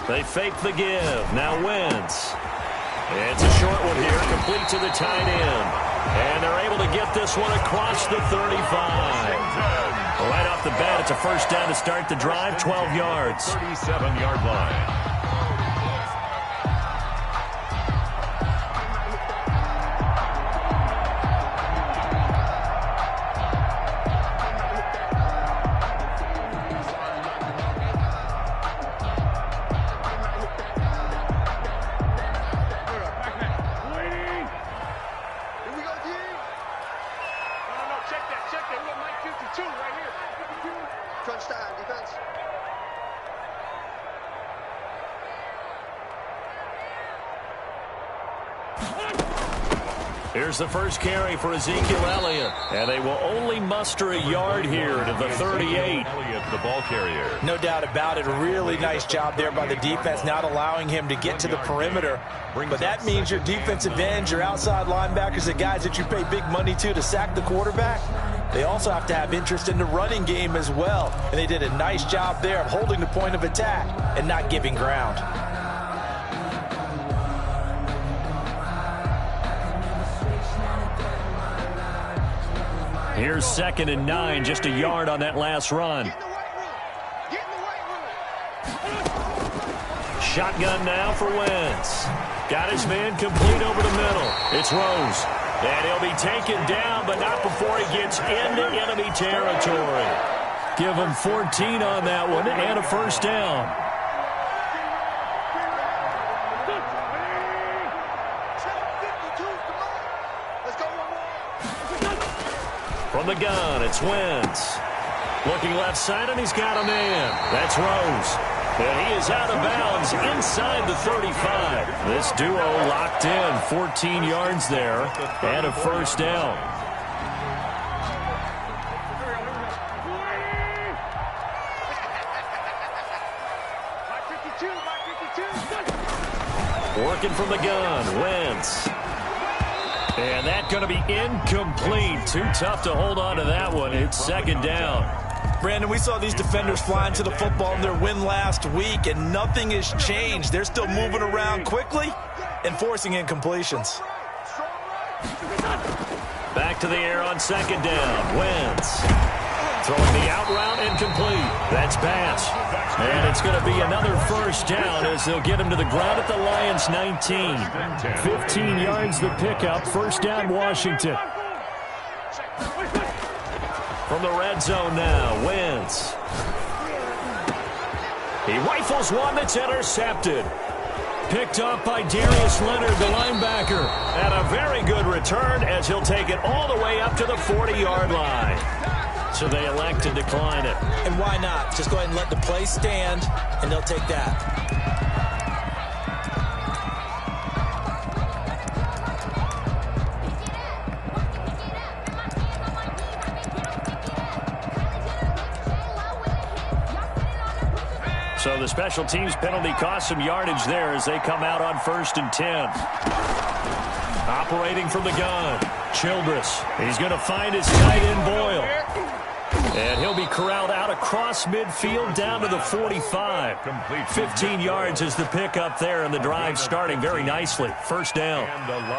They fake the give. Now Wentz. It's a short one here, complete to the tight end. And they're able to get this one across the 35. Right off the bat, it's a first down to start the drive, 12 yards. 37-yard line. Here's the first carry for Ezekiel Elliott. And they will only muster a yard here to the 38. Elliott, the ball carrier. No doubt about it. A really nice job there by the defense, not allowing him to get to the perimeter. But that means your defensive ends, your outside linebackers, the guys that you pay big money to sack the quarterback, they also have to have interest in the running game as well. And they did a nice job there of holding the point of attack and not giving ground. Here's 2nd and 9, just a yard on that last run. Shotgun now for Wentz. Got his man complete over the middle. It's Rose. And he'll be taken down, but not before he gets into enemy territory. Give him 14 on that one and a first down. From the gun, it's Wentz. Looking left side, and he's got a man. That's Rose. And he is out of bounds inside the 35. This duo locked in, 14 yards there, and a first down. Working from the gun, Wentz. And that's going to be incomplete. Too tough to hold on to that one. It's 2nd down. Brandon, we saw these defenders flying to the football in their win last week, and nothing has changed. They're still moving around quickly and forcing incompletions. Back to the air on 2nd down. Wentz throwing the out route incomplete. That's pass. And it's going to be another first down as they'll get him to the ground at the Lions' 19. 15 yards the pickup. First down, Washington. From the red zone now, Wentz. He rifles one that's intercepted. Picked up by Darius Leonard, the linebacker. And a very good return as he'll take it all the way up to the 40-yard line. So they elect to decline it. And why not? Just go ahead and let the play stand, and they'll take that. So the special teams penalty cost some yardage there as they come out on 1st and 10. Operating from the gun, Childress. He's going to find his tight end Boyle. And he'll be corralled out across midfield down to the 45. 15 yards is the pickup there, and the drive starting very nicely. First down.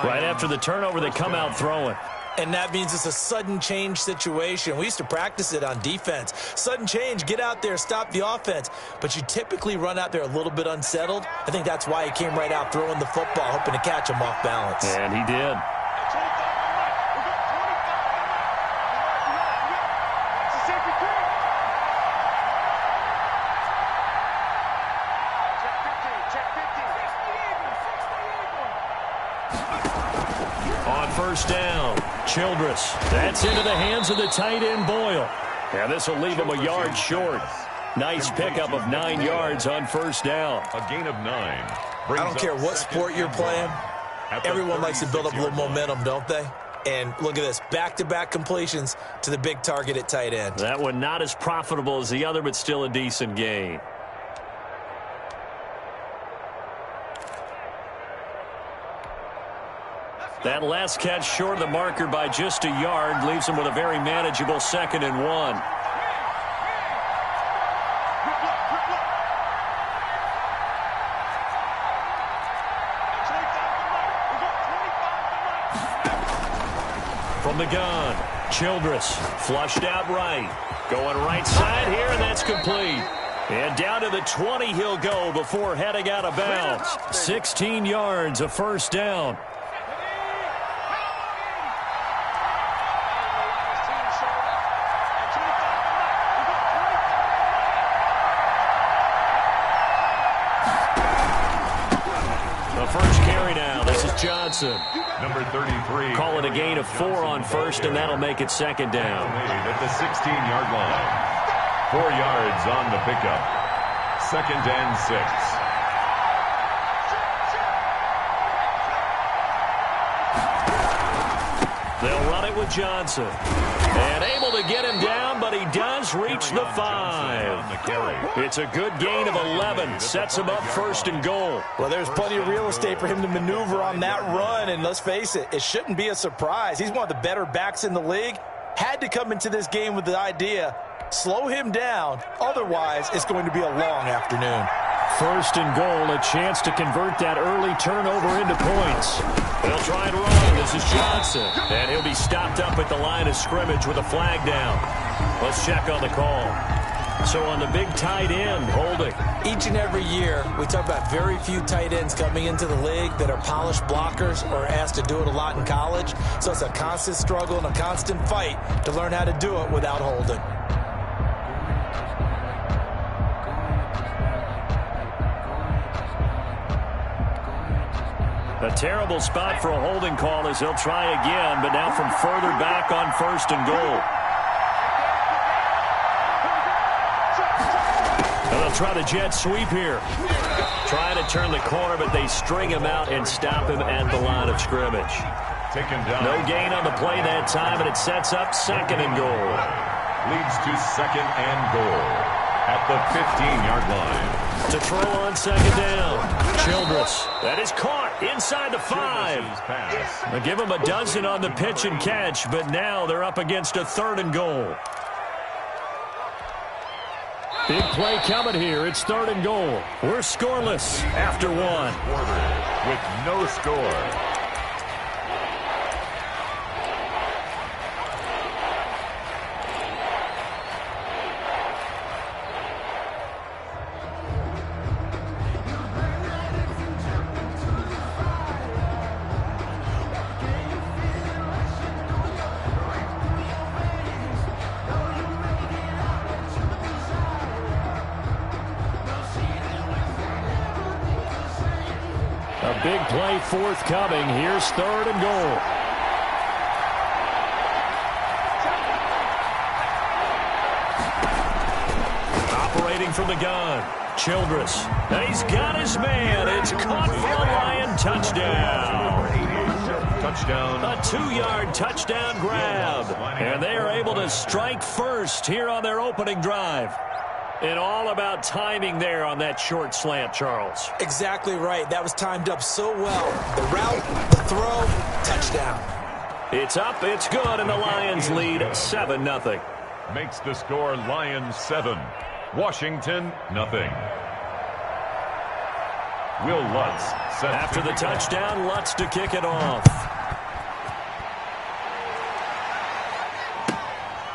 Right after the turnover, they come out throwing. And that means it's a sudden change situation. We used to practice it on defense. Sudden change, get out there, stop the offense. But you typically run out there a little bit unsettled. I think that's why he came right out throwing the football, hoping to catch him off balance. And he did. On first down, Childress. That's into the hands of the tight end Boyle. And this will leave him a yard short. Nice pickup of 9 yards on first down. A gain of 9. I don't care what sport you're playing. Everyone likes to build up a little momentum, don't they? And look at this, back-to-back completions to the big target at tight end. That one not as profitable as the other, but still a decent gain. That last catch short of the marker by just a yard leaves him with a very manageable 2nd and 1. From the gun, Childress flushed out right. Going right side here, and that's complete. And down to the 20 he'll go before heading out of bounds. 16 yards, a first down. First carry now. This is Johnson. Number 33. Call it a gain of 4 on first, and that'll make it second down. At the 16-yard line. 4 yards on the pickup. 2nd and 6. They'll run it with Johnson. And able to get him down, but he does reach the 5. It's a good gain of 11. Sets him up first and goal. Well, there's plenty of real estate for him to maneuver on that run, and let's face it, it shouldn't be a surprise. He's one of the better backs in the league. Had to come into this game with the idea, slow him down, otherwise it's going to be a long afternoon. First and goal, a chance to convert that early turnover into points. They'll try and run. This is Johnson. And he'll be stopped up at the line of scrimmage with a flag down. Let's check on the call. So on the big tight end, holding. Each and every year, we talk about very few tight ends coming into the league that are polished blockers or asked to do it a lot in college. So it's a constant struggle and a constant fight to learn how to do it without holding. A terrible spot for a holding call as he'll try again, but now from further back on first and goal. And they'll try the jet sweep here. Trying to turn the corner, but they string him out and stop him at the line of scrimmage. Taken down. No gain on the play that time, and it sets up second and goal. Leads to 2nd and goal at the 15-yard line. To throw on second down. Childress. That is caught inside the 5. They'll give him a dozen on the pitch and catch, but now they're up against a 3rd and goal. Big play coming here. It's 3rd and goal. We're scoreless after 1. With no score. A big play forthcoming. Here's 3rd and goal. Operating from the gun. Childress. And he's got his man. It's caught for a Lion touchdown. Touchdown. A 2-yard touchdown grab. And they are able to strike first here on their opening drive. And all about timing there on that short slant, Charles. Exactly right. That was timed up so well. The route, the throw, touchdown. It's up, it's good, and the Lions lead 7-0. Makes the score Lions 7. Washington, nothing. Will Lutz set after the touchdown, Lutz to kick it off.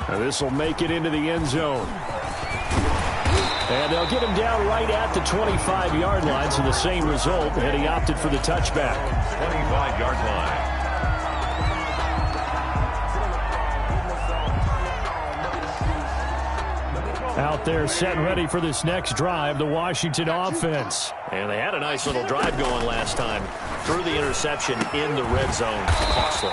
Now this will make it into the end zone. And they'll get him down right at the 25-yard line, so the same result, and he opted for the touchback. 25-yard line. Out there set and ready for this next drive, the Washington offense. And they had a nice little drive going last time. Threw the interception in the red zone. Costly.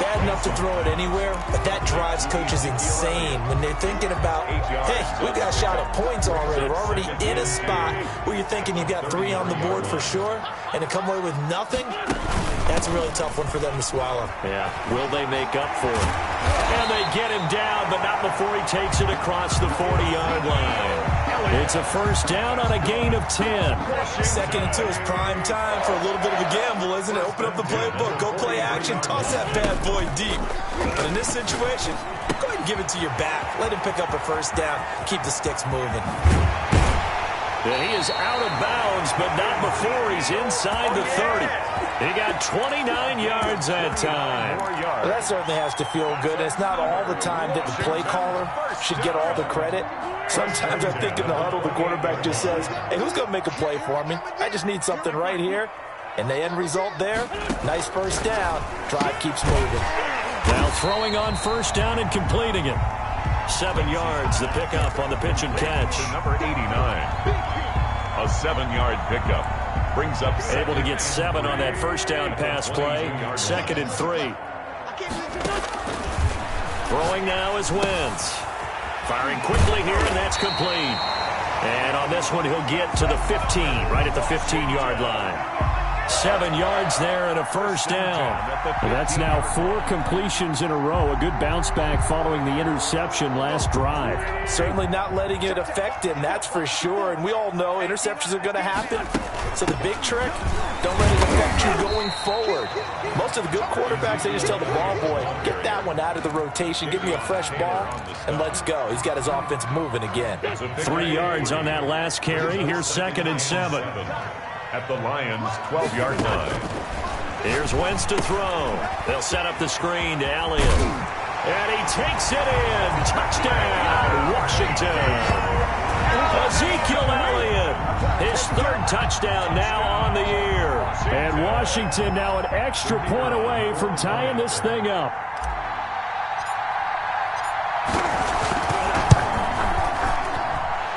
Bad enough to throw it anywhere, but that drives coaches insane when they're thinking about, hey, we've got a shot at points already. We're already in a spot where you're thinking you've got 3 on the board for sure, and to come away with nothing, that's a really tough one for them to swallow. Yeah, will they make up for it? And they get him down, but not before he takes it across the 40-yard line. It's a first down on a gain of 10. 2nd and 2 is prime time for a little bit of a gamble, isn't it? Open up the playbook, go play action, toss that bad boy deep. But in this situation, go ahead and give it to your back. Let him pick up a first down, keep the sticks moving. And he is out of bounds, but not before he's inside the 30. He got 29 yards that time. Well, that certainly has to feel good. It's not all the time that the play caller should get all the credit. Sometimes I think in the huddle, the quarterback just says, hey, who's going to make a play for me? I just need something right here. And the end result there, nice first down. Drive keeps moving. Now throwing on first down and completing it. 7 yards, the pickup on the pitch and catch. Number 89. A 7-yard pickup. Brings up able to get 7 on that first down pass play. 2nd and 3. Throwing now is Wentz. Firing quickly here, and that's complete. And on this one, he'll get to the 15, right at the 15-yard line. 7 yards there and a first down. Well, that's now 4 completions in a row. A good bounce back following the interception last drive. Certainly not letting it affect him, that's for sure. And we all know interceptions are going to happen. So the big trick, don't let it affect you going forward. Most of the good quarterbacks, they just tell the ball boy, get that one out of the rotation, give me a fresh ball, and let's go. He's got his offense moving again. 3 yards on that last carry. Here's 2nd and 7. At the Lions' 12-yard line. Here's Wentz to throw. They'll set up the screen to Elliott. And he takes it in. Touchdown, Washington. Ezekiel Elliott, his 3rd touchdown now on the year. And Washington now an extra point away from tying this thing up.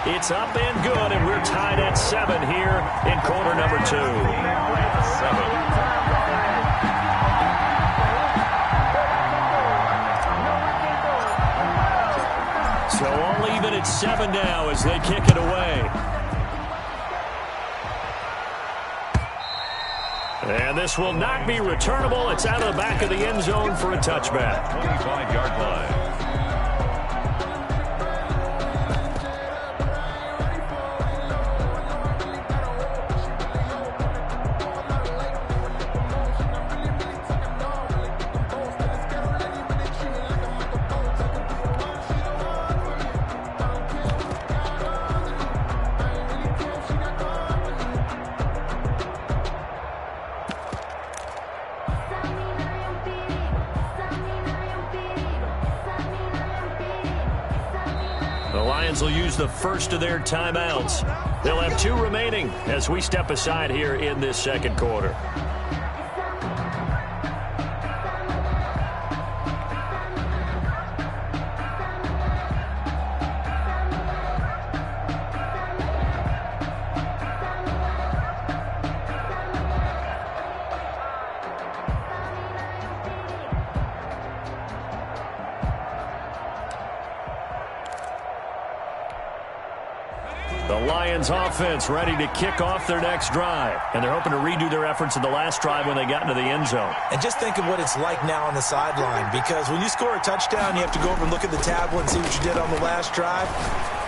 It's up and good, and we're tied at 7 here in quarter number 2. 7. So all even at 7 now as they kick it away. And this will not be returnable. It's out of the back of the end zone for a touchback. 25-yard line. Will use the first of their timeouts. They'll have 2 remaining as we step aside here in this 2nd quarter. Offense ready to kick off their next drive, and they're hoping to redo their efforts in the last drive when they got into the end zone. And just think of what it's like now on the sideline, because when you score a touchdown, you have to go over and look at the tablet and see what you did on the last drive.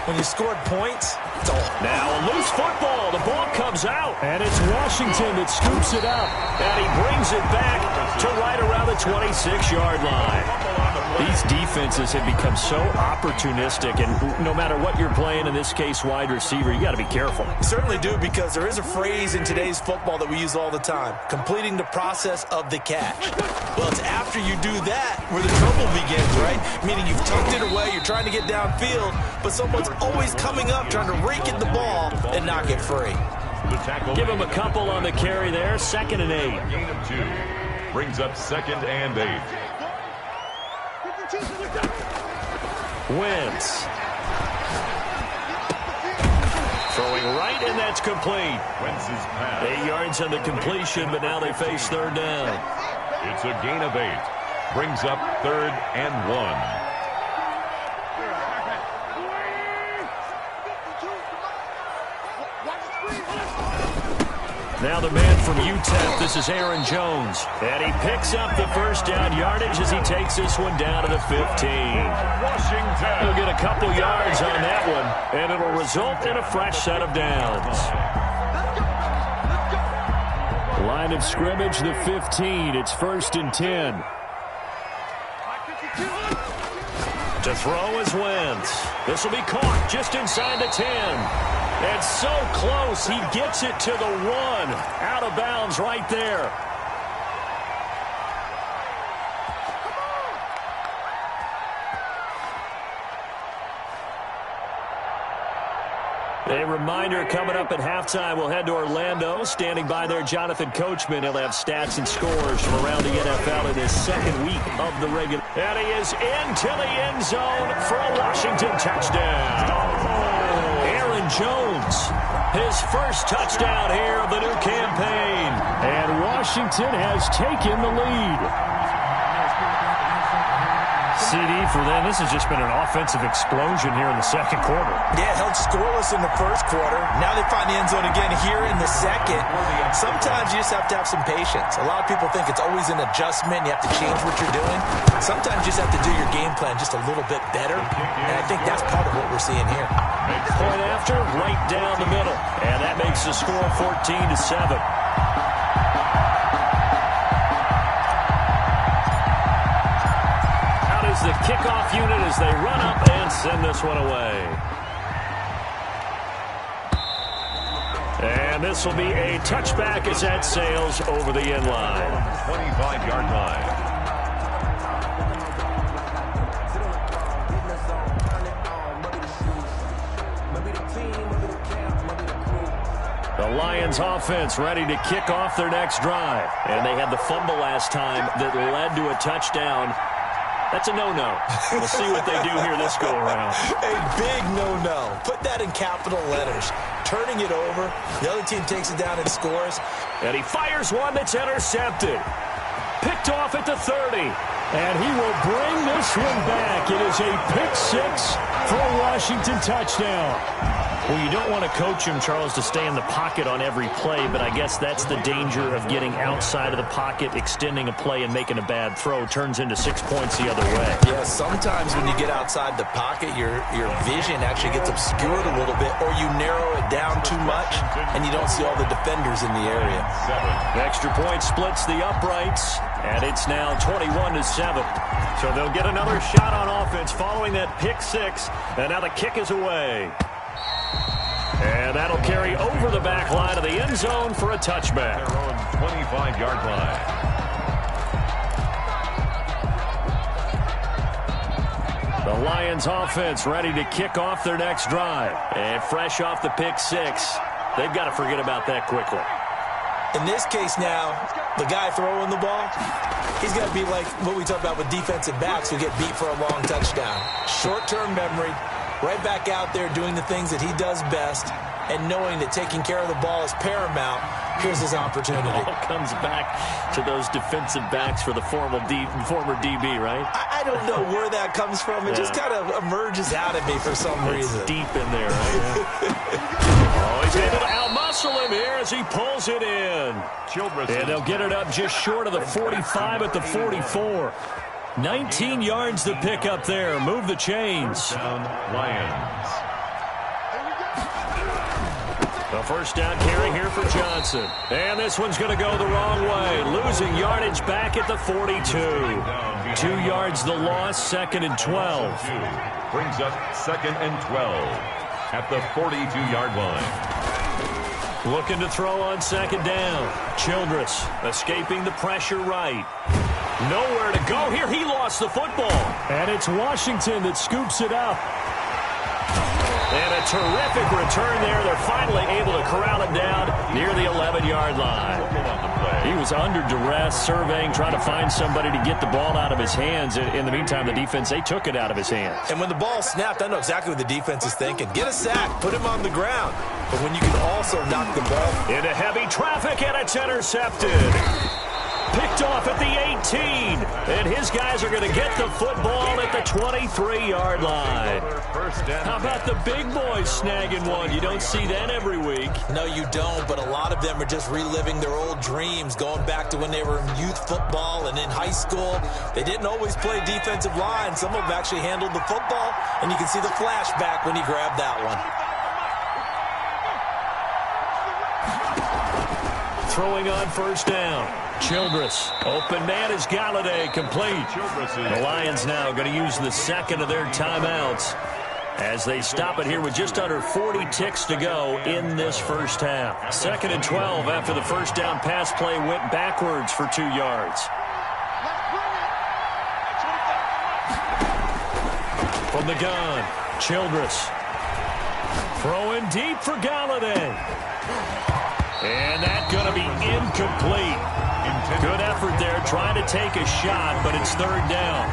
When you scored points, it's all. Now a loose football. The ball comes out. And it's Washington that scoops it up. And he brings it back to right around the 26-yard line. These defenses have become so opportunistic, and no matter what you're playing, in this case wide receiver, you got to be careful. You certainly do, because there is a phrase in today's football that we use all the time, completing the process of the catch. Well, it's after you do that where the trouble begins, right? Meaning you've tucked it away, you're trying to get downfield, but someone's always coming up trying to rake in the ball and knock it free. Give him a couple on the carry there. 2nd and 8. Gain of 2. Brings up 2nd and 8. Wentz. Throwing right, and that's complete. Wentz's pass. 8 yards on the completion, but now they face 3rd down. It's a gain of 8. Brings up 3rd and 1. Now the man from UTEP, this is Aaron Jones. And he picks up the first down yardage as he takes this one down to the 15. Washington. He'll get a couple yards on that one, and it'll result in a fresh set of downs. Line of scrimmage, the 15. It's 1st and 10. To throw is Wentz. This will be caught just inside the 10. And so close, he gets it to the 1. Out of bounds right there. A reminder coming up at halftime, we'll head to Orlando. Standing by there, Jonathan Coachman. He'll have stats and scores from around the NFL in his second week of the regular. And he is into the end zone for a Washington touchdown. Aaron Jones, his first touchdown here of the new campaign. And Washington has taken the lead. CD for them. This has just been an offensive explosion here in the second quarter. Yeah, held scoreless in the first quarter. Now they find the end zone again here in the second. Sometimes you just have to have some patience. A lot of people think it's always an adjustment. You have to change what you're doing. Sometimes you just have to do your game plan just a little bit better. And I think that's part of what we're seeing here. Point after, right down the middle. And that makes the score 14-7. The kickoff unit as they run up and send this one away. And this will be a touchback as that sails over the end line. 25-yard line. The Lions offense ready to kick off their next drive. And they had the fumble last time that led to a touchdown. That's a no-no. We'll see what they do here this go-around. A big no-no. Put that in capital letters. Turning it over. The other team takes it down and scores. And he fires one that's intercepted. Picked off at the 30. And he will bring this one back. It is a pick six for a Washington touchdown. Well, you don't want to coach him, Charles, to stay in the pocket on every play, but I guess that's the danger of getting outside of the pocket, extending a play, and making a bad throw. Turns into 6 points the other way. Yeah, sometimes when you get outside the pocket, your vision actually gets obscured a little bit, or you narrow it down too much, and you don't see all the defenders in the area. The extra point splits the uprights, and it's now 21-7. So they'll get another shot on offense following that pick six, and now the kick is away. And that'll carry over the back line of the end zone for a touchback. Their own 25-yard line. The Lions offense ready to kick off their next drive. And fresh off the pick six, they've got to forget about that quickly. In this case now, the guy throwing the ball, he's got to be like what we talk about with defensive backs who get beat for a long touchdown. Short-term memory. Right back out there doing the things that he does best and knowing that taking care of the ball is paramount. Here's his opportunity. It all comes back to those defensive backs for the former DB, right? I don't know where that comes from. It just kind of emerges out of me for some reason. Deep in there, right? Oh, he's able to outmuscle him here as he pulls it in. And they'll get it up just short of the 45 at the 44. 19 yards to pick up there. Move the chains. Lions. The first down carry here for Johnson. And this one's going to go the wrong way. Losing yardage back at the 42. 2 yards the loss, 2nd and 12. Brings up 2nd and 12 at the 42-yard line. Looking to throw on 2nd down. Childress escaping the pressure right. Nowhere to go here. He lost the football. And it's Washington that scoops it up. And a terrific return there. They're finally able to corral it down near the 11-yard line. He was under duress, surveying, trying to find somebody to get the ball out of his hands. In the meantime, the defense, they took it out of his hands. And when the ball snapped, I know exactly what the defense is thinking. Get a sack. Put him on the ground. But when you can also knock the ball into heavy traffic, and it's intercepted. Picked off at the 18, and his guys are going to get the football at the 23-yard line. How about the big boys snagging one? You don't see that every week. No, you don't, but a lot of them are just reliving their old dreams, going back to when they were in youth football and in high school. They didn't always play defensive line. Some of them actually handled the football, and you can see the flashback when he grabbed that one. Throwing on first down. Childress. Open man is Galladay. Complete. The Lions now going to use the second of their timeouts. as they stop it here with just under 40 ticks to go in this first half. 2nd and 12 after the first down pass play went backwards for 2 yards. From the gun, Childress. Throwing deep for Galladay. And that's going to be incomplete. Good effort there, trying to take a shot, but it's 3rd down.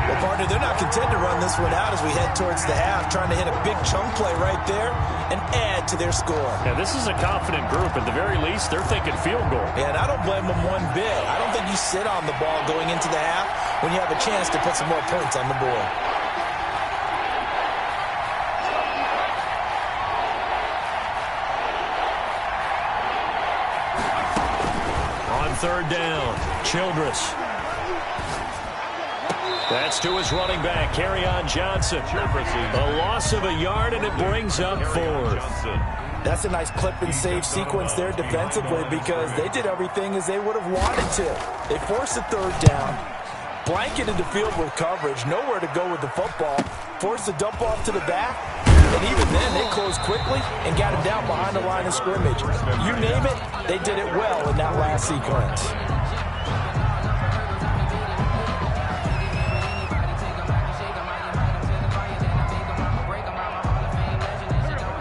Well, partner, they're not content to run this one out as we head towards the half, trying to hit a big chunk play right there and add to their score. Yeah, this is a confident group. At the very least, they're thinking field goal. Yeah, and I don't blame them one bit. I don't think you sit on the ball going into the half when you have a chance to put some more points on the board. On 3rd down, Childress. That's to his running back, Kerryon Johnson. A loss of a yard, and it brings up 4th. That's a nice clip and save sequence there defensively because they did everything as they would have wanted to. They forced a 3rd down, blanketed the field with coverage, nowhere to go with the football, forced a dump off to the back, and even then they closed quickly and got him down behind the line of scrimmage. You name it, they did it well in that last sequence.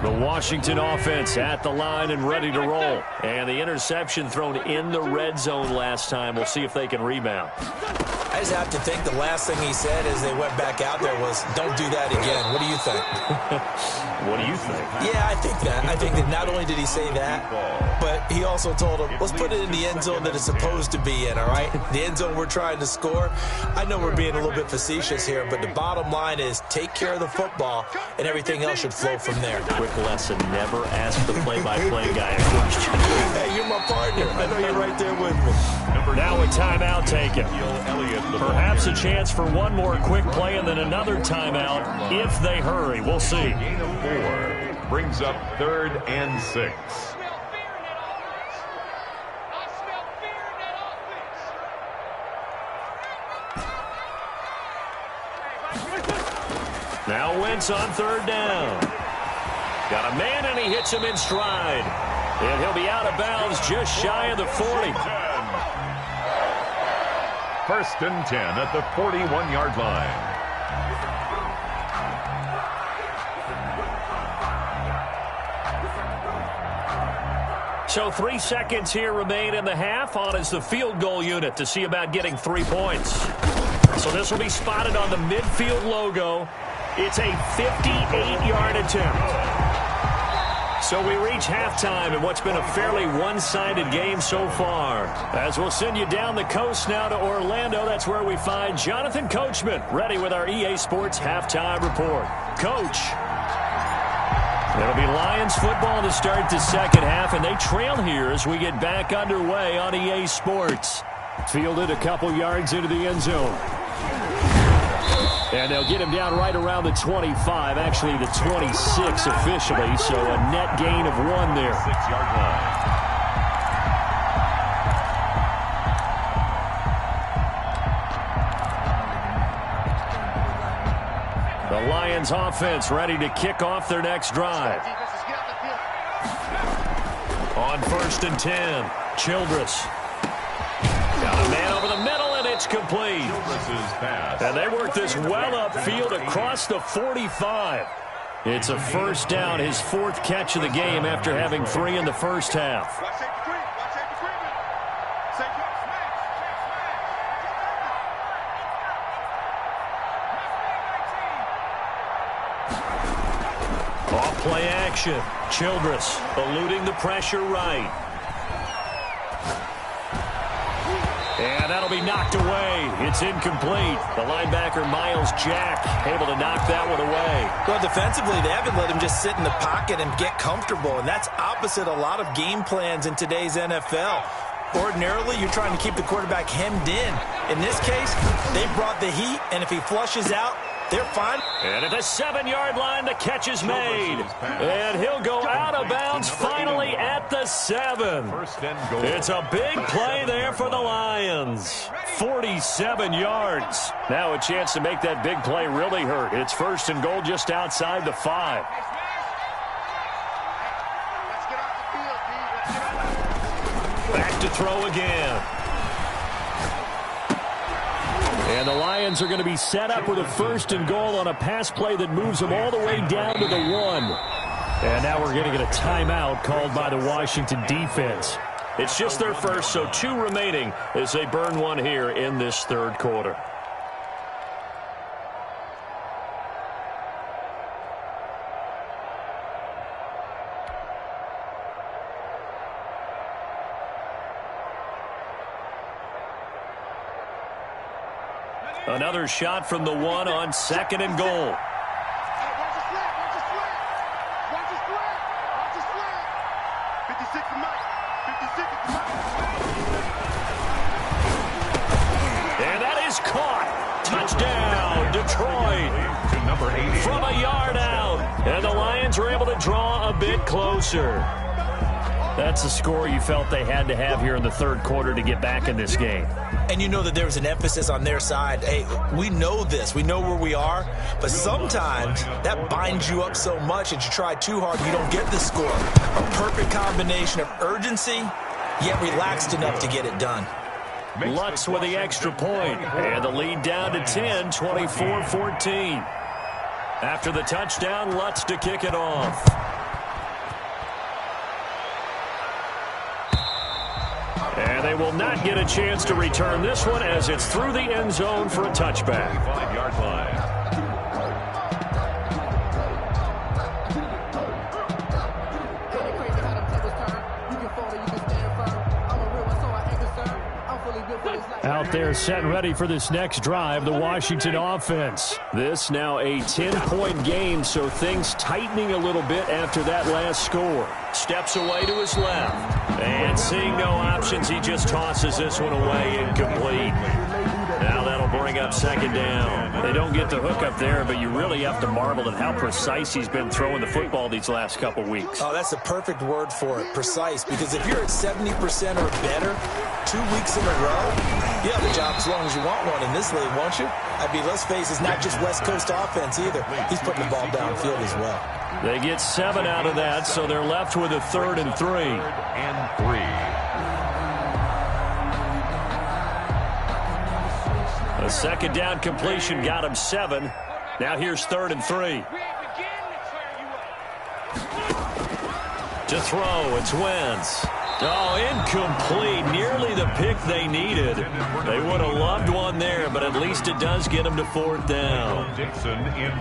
The Washington offense at the line and ready to roll. And the interception thrown in the red zone last time. We'll see if they can rebound. I just have to think the last thing he said as they went back out there was, don't do that again. What do you think? What do you think? Yeah, I think that. I think that not only did he say that, but he also told him, let's put it in the end zone that it's supposed to be in, all right? The end zone we're trying to score. I know we're being a little bit facetious here, but the bottom line is take care of the football, and everything else should flow from there. Quick lesson, never ask the play-by-play guy a question. Hey, you're my partner. I know you're right there with me. Now a timeout taken. Perhaps a chance for one more quick play and then another timeout if they hurry. We'll see. Gain of 4 brings up 3rd and 6. Now Wentz on 3rd down. Got a man and he hits him in stride. And he'll be out of bounds just shy of the 40. 1st and 10 at the 41-yard line. So 3 seconds here remain in the half. On is the field goal unit to see about getting 3 points. So this will be spotted on the midfield logo. It's a 58-yard attempt. So we reach halftime in what's been a fairly one-sided game so far. As we'll send you down the coast now to Orlando, that's where we find Jonathan Coachman, ready with our EA Sports halftime report. Coach. It'll be Lions football to start the second half, and they trail here as we get back underway on EA Sports. Fielded a couple yards into the end zone. And they'll get him down right around the 25, actually the 26 officially, so a net gain of 1 there. 6-yard line. The Lions offense ready to kick off their next drive. On 1st and 10, Childress. Got a man over the middle, and it's complete. And they work this well upfield across the 45. It's a 1st down, his 4th catch of the game after having 3 in the first half. Off play action. Childress eluding the pressure right. And that'll be knocked away. It's incomplete. The linebacker, Miles Jack, able to knock that one away. Well, defensively, they haven't let him just sit in the pocket and get comfortable, and that's opposite a lot of game plans in today's NFL. Ordinarily, you're trying to keep the quarterback hemmed in. In this case, they brought the heat, and if he flushes out, They're fine. And at the 7-yard line, the catch is made. And he'll go out of bounds finally at the 7. It's a big play there for the Lions. 47 yards. Now a chance to make that big play really hurt. It's 1st and goal just outside the 5. Back to throw again. And the Lions are going to be set up with a 1st and goal on a pass play that moves them all the way down to the 1. And now we're going to get a timeout called by the Washington defense. It's just their first, so 2 remaining as they burn one here in this 3rd quarter. Another shot from the 1 on 2nd and goal. And that is caught. Touchdown, Detroit. From a yard out. And the Lions are able to draw a bit closer. That's a score you felt they had to have here in the 3rd quarter to get back in this game. And you know that there was an emphasis on their side. Hey, we know this. We know where we are. But sometimes that binds you up so much that you try too hard, you don't get the score. A perfect combination of urgency, yet relaxed enough to get it done. Lutz with the extra point. And the lead down to 10, 24-14. After the touchdown, Lutz to kick it off. And they will not get a chance to return this one as it's through the end zone for a touchback. 5-yard line. Out there set and ready for this next drive, the Washington offense. This now a 10-point game, so things tightening a little bit after that last score. Steps away to his left. And seeing no options, he just tosses this one away incomplete. Now that'll bring up 2nd down. They don't get the hook up there, but you really have to marvel at how precise he's been throwing the football these last couple weeks. Oh, that's the perfect word for it, precise. Because if you're at 70% or better 2 weeks in a row, you have a job as long as you want one in this league, won't you? I mean, let's face it, it's not just West Coast offense either. He's putting the ball downfield as well. They get 7 out of that, so they're left with a 3rd and 3. 3rd and 3. A 2nd down completion got him 7. Now here's 3rd and 3. To throw, it's Wentz. Oh, incomplete. Nearly the pick they needed. They would have loved one there, but at least it does get them to 4th down.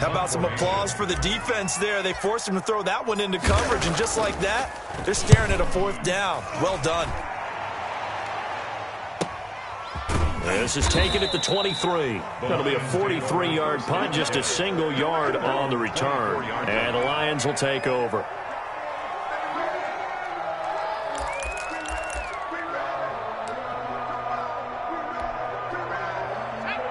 How about some applause for the defense there? They forced him to throw that one into coverage, and just like that, they're staring at a 4th down. Well done. This is taken at the 23. That'll be a 43-yard punt, just a single yard on the return. And the Lions will take over.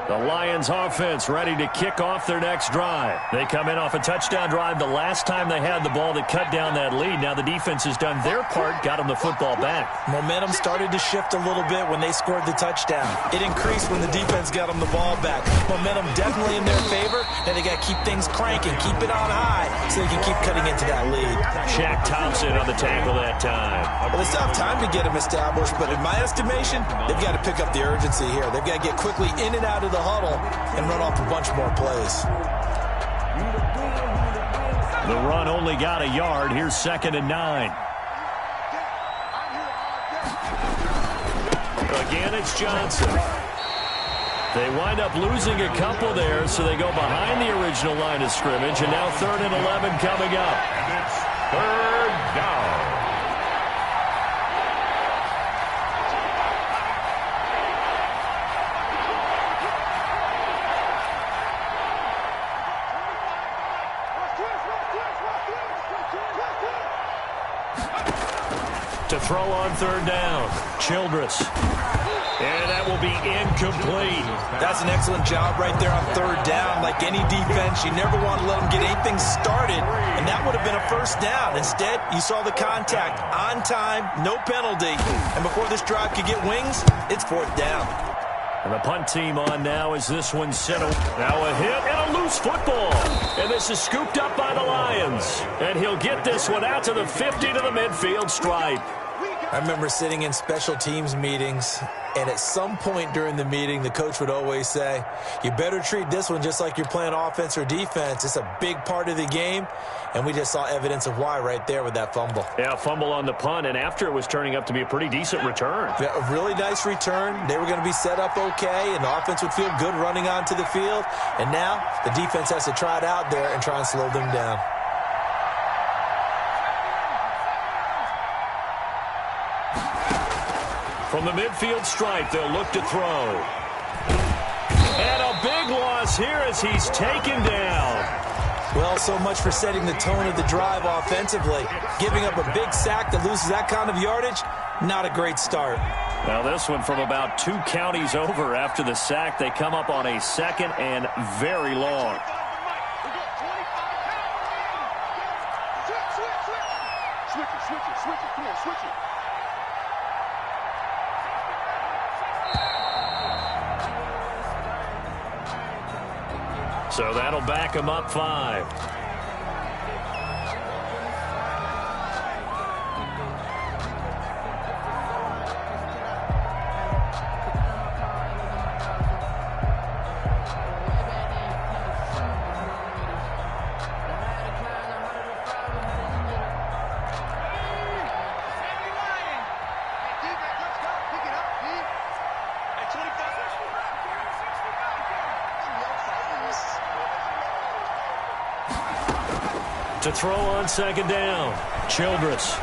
The Lions offense ready to kick off their next drive. They come in off a touchdown drive the last time they had the ball that cut down that lead. Now the defense has done their part, got them the football back. Momentum started to shift a little bit when they scored the touchdown. It increased when the defense got them the ball back. Momentum definitely in their favor. Now they got to keep things cranking, keep it on high so they can keep cutting into that lead. Shaq Thompson on the tackle that time. Well, they still have time to get them established, but in my estimation, they've got to pick up the urgency here. They've got to get quickly in and out of the huddle and run off a bunch more plays. The run only got a yard. Here's 2nd and 9. Again, it's Johnson. They wind up losing a couple there, so they go behind the original line of scrimmage, and now 3rd and 11 coming up. And it's 3rd down. To throw on 3rd down, Childress. And that will be incomplete. That's an excellent job right there on third down. Like any defense, you never want to let them get anything started, and that would have been a first down. Instead, you saw the contact on time, no penalty, and before this drive could get wings, it's fourth down. And the punt team on now as this one's set. Now a hit and a loose football. And this is scooped up by the Lions. And he'll get this one out to the 50 to the midfield stripe. I remember sitting in special teams meetings, and at some point during the meeting, the coach would always say, you better treat this one just like you're playing offense or defense. It's a big part of the game, and we just saw evidence of why right there with that fumble. Yeah, fumble on the punt, and after it was turning up to be a pretty decent return. Yeah, a really nice return. They were going to be set up okay, and the offense would feel good running onto the field. And now the defense has to try it out there and try and slow them down. From the midfield stripe, they'll look to throw. And a big loss here as he's taken down. Well, so much for setting the tone of the drive offensively. Giving up a big sack that loses that kind of yardage, not a great start. Now this one from about 2 counties over after the sack. They come up on a second and very long. So that'll back him up 5. To throw on second down, Childress.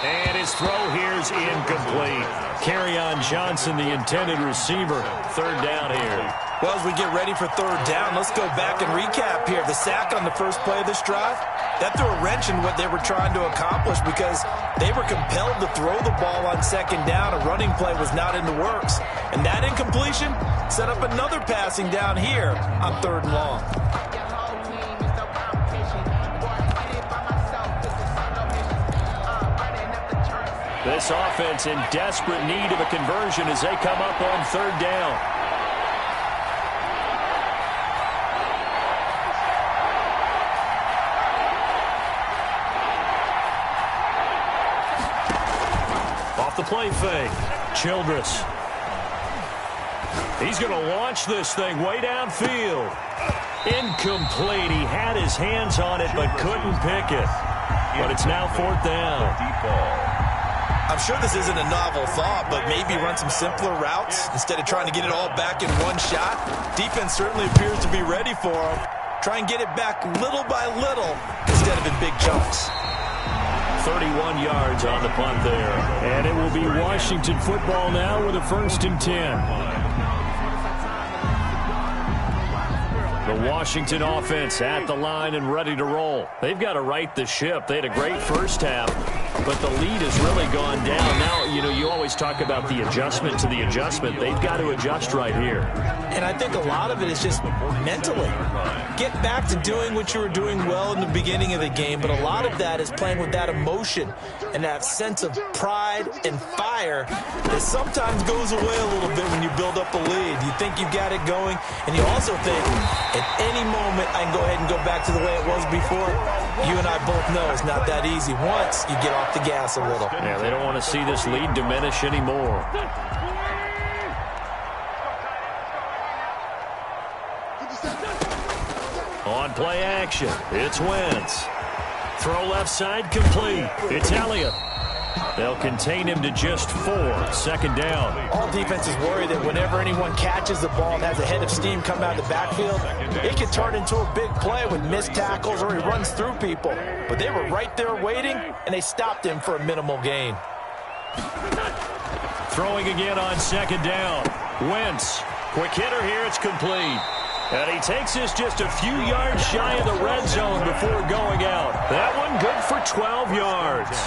And his throw here's incomplete. Kerryon Johnson, the intended receiver. Third down here. Well, as we get ready for third down, let's go back and recap here. The sack on the first play of this drive, that threw a wrench in what they were trying to accomplish because they were compelled to throw the ball on second down. A running play was not in the works. And that incompletion set up another passing down here on third and long. This offense in desperate need of a conversion as they come up on third down. Off the play fake, Childress. He's going to launch this thing way downfield. Incomplete. He had his hands on it but couldn't pick it. But it's now fourth down. I'm sure this isn't a novel thought, but maybe run some simpler routes instead of trying to get it all back in one shot. Defense certainly appears to be ready for him. Try and get it back little by little instead of in big chunks. 31 yards on the punt there. And it will be Washington football now with a 1st and 10. The Washington offense at the line and ready to roll. They've got to right the ship. They had a great first half, but the lead has really gone down. Now, you always talk about the adjustment to the adjustment. They've got to adjust right here. And I think a lot of it is just mentally. Get back to doing what you were doing well in the beginning of the game, but a lot of that is playing with that emotion and that sense of pride and fire that sometimes goes away a little bit when you build up a lead. You think you've got it going, and you also think, at any moment, I can go ahead and go back to the way it was before. You and I both know it's not that easy once you get off the gas a little. Yeah, they don't want to see this lead diminish anymore. On play action, it's Wentz. Throw left side complete. It's Elliott. They'll contain him to just 4. Second down. All defenses worry that whenever anyone catches the ball and has a head of steam come out of the backfield, it can turn into a big play with missed tackles or he runs through people. But they were right there waiting, and they stopped him for a minimal gain. Throwing again on second down. Wentz. Quick hitter here. It's complete. And he takes this just a few yards shy of the red zone before going out. That one good for 12 yards.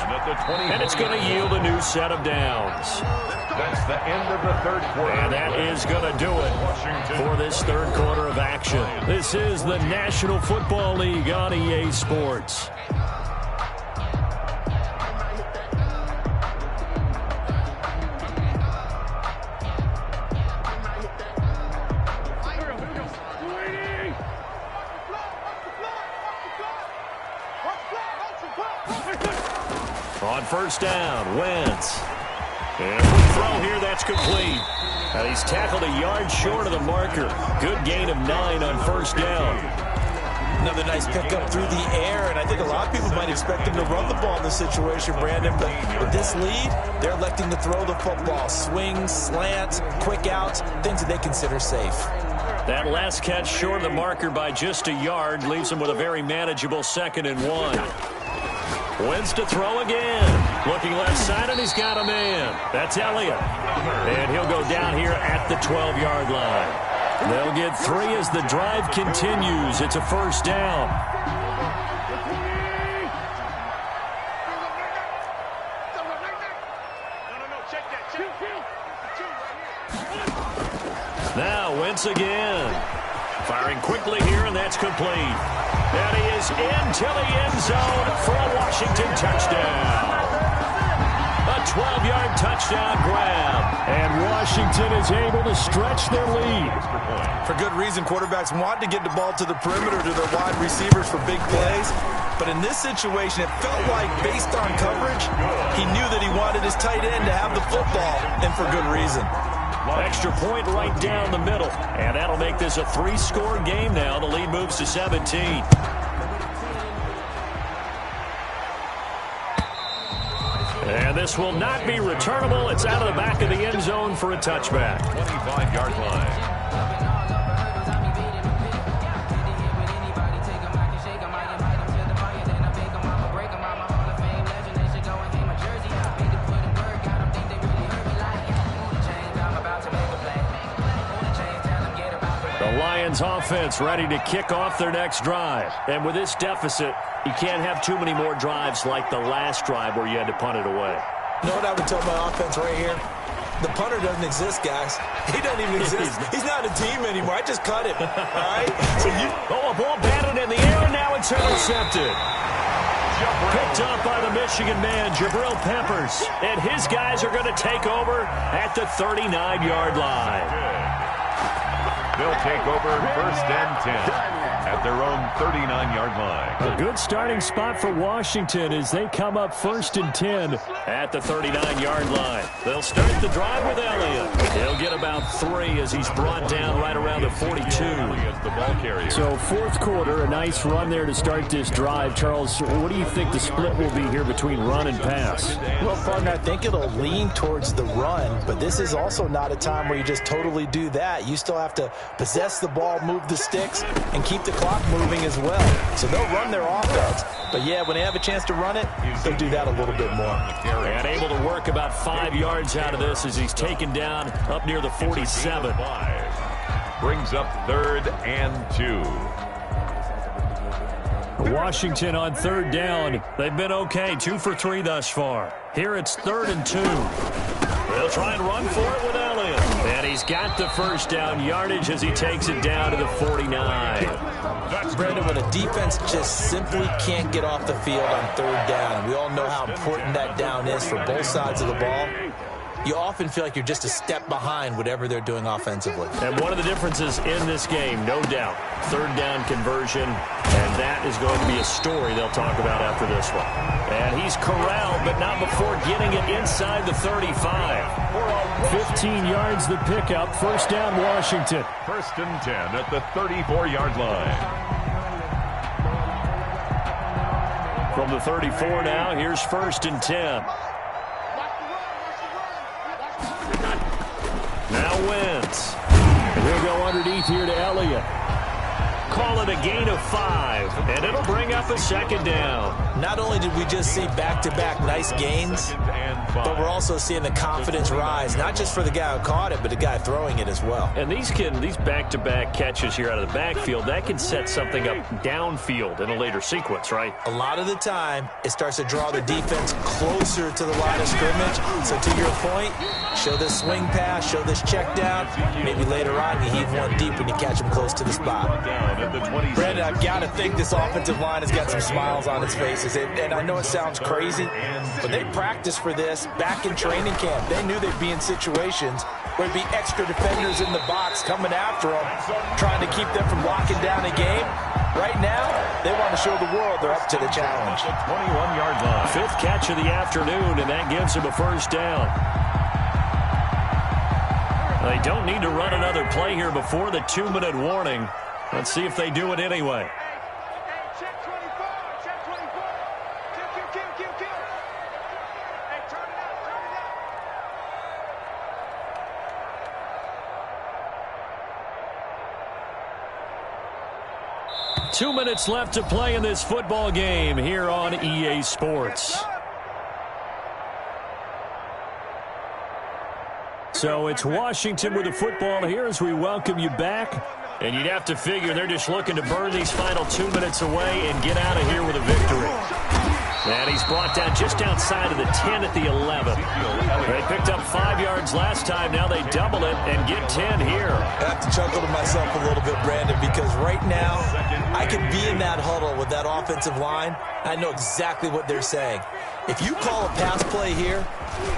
And it's going to yield a new set of downs. That's the end of the third quarter. And that is going to do it for this third quarter of action. This is the National Football League on EA Sports. On first down, Wentz. And quick throw here, that's complete. And he's tackled a yard short of the marker. Good gain of 9 on first down. Another nice pickup through the air, and I think a lot of people might expect him to run the ball in this situation, Brandon, but with this lead, they're electing to throw the football. Swings, slants, quick outs, things that they consider safe. That last catch short of the marker by just a yard leaves him with a very manageable 2nd and 1. Wentz to throw again. Looking left side, and he's got a man. That's Elliott. And he'll go down here at the 12-yard line. They'll get 3 as the drive continues. It's a first down. Now Wentz again. Firing quickly here, and that's complete. And he is into the end zone for a Washington touchdown. A 12-yard touchdown grab. And Washington is able to stretch their lead. For good reason, quarterbacks want to get the ball to the perimeter to their wide receivers for big plays. But in this situation, it felt like, based on coverage, he knew that he wanted his tight end to have the football, and for good reason. Extra point right down the middle. And that'll make this a 3-score game now. The lead moves to 17. And this will not be returnable. It's out of the back of the end zone for a touchback. 25-yard line. Lions offense ready to kick off their next drive. And with this deficit, you can't have too many more drives like the last drive where you had to punt it away. You know what I would tell my offense right here? The punter doesn't exist, guys. He doesn't even exist. He's not a team anymore. I just cut him. All right? So a ball batted in the air, and now it's intercepted. Picked up by the Michigan man, Jabril Peppers. And his guys are going to take over at the 39-yard line. They'll take over 1st and 10 at their own 39-yard line. A good starting spot for Washington as they come up 1st and 10 at the 39-yard line. They'll start the drive with Elliott. He'll get about 3 as he's brought down right around the 42. So 4th quarter, a nice run there to start this drive. Charles, what do you think the split will be here between run and pass? Well, partner, I think it'll lean towards the run, but this is also not a time where you just totally do that. You still have to possess the ball, move the sticks, and keep the clock moving as well. So they'll run their offense. But, yeah, when they have a chance to run it, they'll do that a little bit more. And able to work about 5 yards out of this as he's taken down up near the 47. Brings up 3rd and 2. Washington on 3rd down. They've been okay, 2 for 3 thus far. Here it's 3rd and 2. They'll try and run for it with Elliott. And he's got the first down yardage as he takes it down to the 49. Brandon, when a defense just simply can't get off the field on 3rd down, and we all know how important that down is for both sides of the ball, you often feel like you're just a step behind whatever they're doing offensively. And one of the differences in this game, no doubt, 3rd down conversion, and that is going to be a story they'll talk about after this one. And he's corralled, but not before getting it inside the 35. 15 yards the pickup, 1st down Washington. 1st and 10 at the 34-yard line. From the 34 now, here's 1st and 10. Now Wentz. And he'll go underneath here to Elliott. call it a gain of 5, and it'll bring up a second down. Not only did we just see back-to-back nice gains, but we're also seeing the confidence rise, not just for the guy who caught it, but the guy throwing it as well. And these back-to-back catches here out of the backfield, that can set something up downfield in a later sequence, right? A lot of the time, it starts to draw the defense closer to the line of scrimmage. So to your point, show this swing pass, show this check down. Maybe later on you heave one deep when you catch him close to the spot. Brandon, I've got to think this offensive line has got some smiles on its faces. And I know it sounds crazy, but they practiced for this back in training camp. They knew they'd be in situations where there'd be extra defenders in the box coming after them, trying to keep them from locking down a game. Right now, they want to show the world they're up to the challenge. 21-yard line. 5th catch of the afternoon, and that gives them a first down. They don't need to run another play here before the 2-minute warning. Let's see if they do it anyway. Check 24. Check 24. Kill. Hey, turn it up. 2 minutes left to play in this football game here on EA Sports. So it's Washington with the football here as we welcome you back. And you'd have to figure they're just looking to burn these final 2 minutes away and get out of here with a victory. And he's brought down just outside of the 10 at the 11. They picked up 5 yards last time. Now they double it and get 10 here. I have to chuckle to myself a little bit, Brandon, because right now I could be in that huddle with that offensive line. I know exactly what they're saying. If you call a pass play here,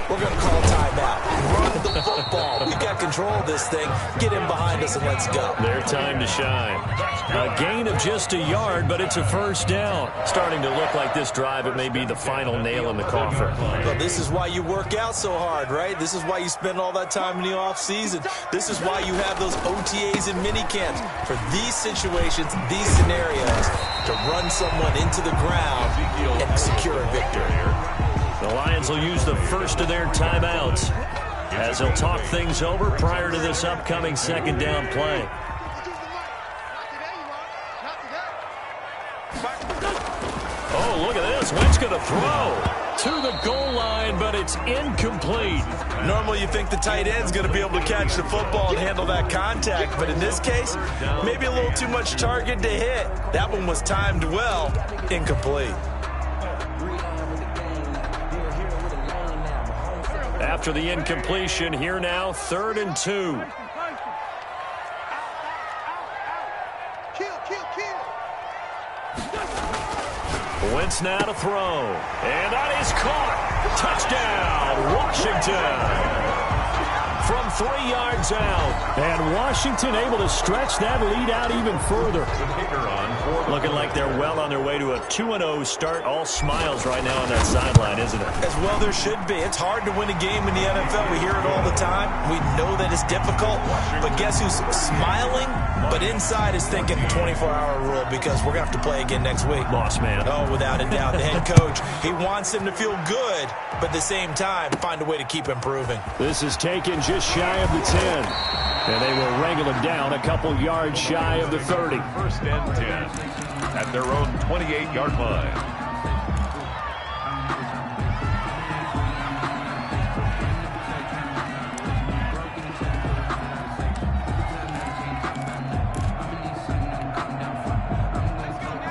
we're going to call a timeout. Run the football. We've got control of this thing. Get in behind us and let's go. Their time to shine. A gain of just a yard, but it's a first down. Starting to look like this drive, it may be the final nail in the coffin. Well, this is why you work out so hard, right? This is why you spend all that time in the offseason. This is why you have those OTAs and mini camps. For these situations, these scenarios, to run someone into the ground and secure a victory. The Lions will use the first of their timeouts as they'll talk things over prior to this upcoming second down play. Oh, look at this. Wentz going to throw to the goal line, but it's incomplete. Normally you think the tight end's going to be able to catch the football and handle that contact, but in this case, maybe a little too much target to hit. That one was timed well, incomplete. After the incompletion, here now, 3rd and 2. Wentz now to throw. And that is caught. Touchdown, Washington. From 3 yards out. And Washington able to stretch that lead out even further. Looking like they're well on their way to a 2-0 start. All smiles right now on that sideline, isn't it? As well there should be. It's hard to win a game in the NFL. We hear it all the time. We know that it's difficult. But guess who's smiling? But inside is thinking 24-hour rule because we're going to have to play again next week. Boss man. Oh, without a doubt. The head coach, he wants him to feel good, but at the same time, find a way to keep improving. This is taken just shy of the 10. And they will wrangle him down a couple yards shy of the 30. 1st and 10 at their own 28-yard line.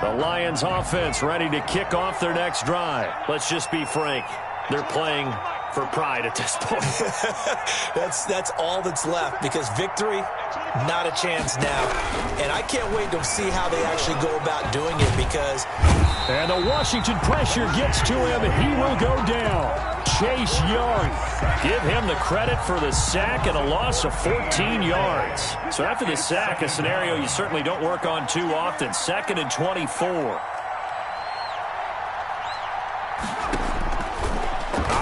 The Lions offense ready to kick off their next drive. Let's just be frank. They're playing for pride at this point. That's all that's left because victory, not a chance now. And I can't wait to see how they actually go about doing it because... And the Washington pressure gets to him, and he will go down. Chase Young. Give him the credit for the sack and a loss of 14 yards. So after the sack, a scenario you certainly don't work on too often. 2nd and 24.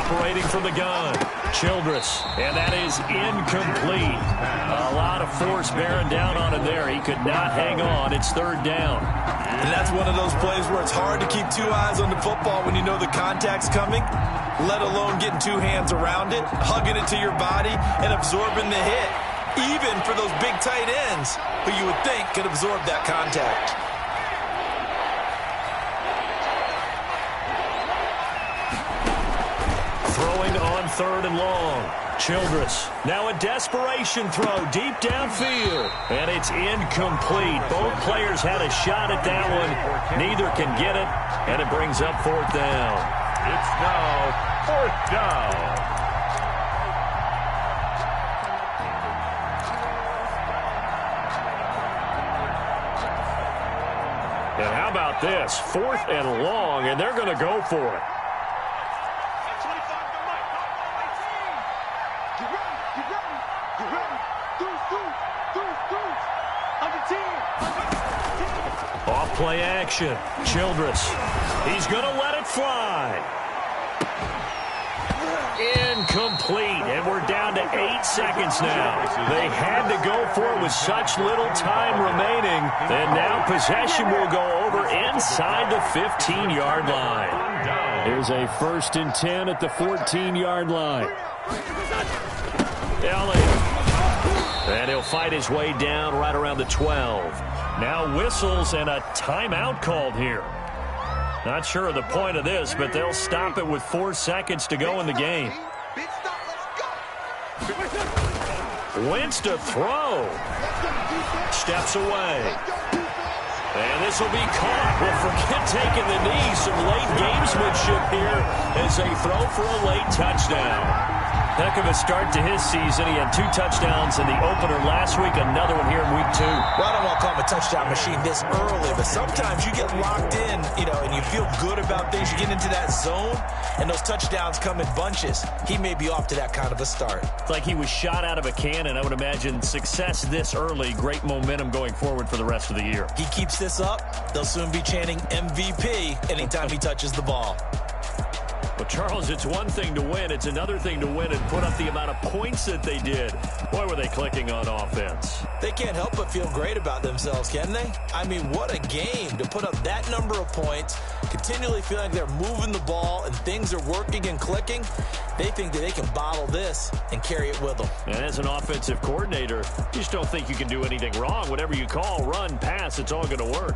Operating from the gun, Childress, and that is incomplete. A lot of force bearing down on him there. He could not hang on. It's 3rd down. And that's one of those plays where it's hard to keep 2 eyes on the football when you know the contact's coming, let alone getting 2 hands around it, hugging it to your body, and absorbing the hit. even for those big tight ends who you would think could absorb that contact. Throwing on 3rd and long. Childress. Now a desperation throw deep downfield. And it's incomplete. Both players had a shot at that one. Neither can get it. And it brings up 4th down. It's now 4th down. And how about this? 4th and long, and they're going to go for it. Off play action. Childress. He's going to let it fly. Incomplete. And we're down to 8 seconds now. They had to go for it with such little time remaining. And now possession will go over inside the 15-yard line. Here's a 1st and 10 at the 14-yard line. Elliott. And he'll fight his way down right around the 12. Now whistles and a timeout called here. Not sure of the point of this, but they'll stop it with 4 seconds to go in the game. Wentz to throw. Steps away. And this will be caught. Well, forget taking the knee. Some late gamesmanship here as they throw for a late touchdown. Heck of a start to his season. He had 2 touchdowns in the opener last week, another one here in week 2. Well, I don't want to call him a touchdown machine this early, but sometimes you get locked in, and you feel good about things. You get into that zone, and those touchdowns come in bunches. He may be off to that kind of a start. Like he was shot out of a cannon. I would imagine success this early, great momentum going forward for the rest of the year. He keeps this up, they'll soon be chanting MVP anytime he touches the ball. Well, Charles, it's one thing to win. It's another thing to win and put up the amount of points that they did. Boy, were they clicking on offense. They can't help but feel great about themselves, can they? I mean, what a game to put up that number of points, continually feeling like they're moving the ball and things are working and clicking. They think that they can bottle this and carry it with them. And as an offensive coordinator, you just don't think you can do anything wrong. Whatever you call, run, pass, it's all going to work.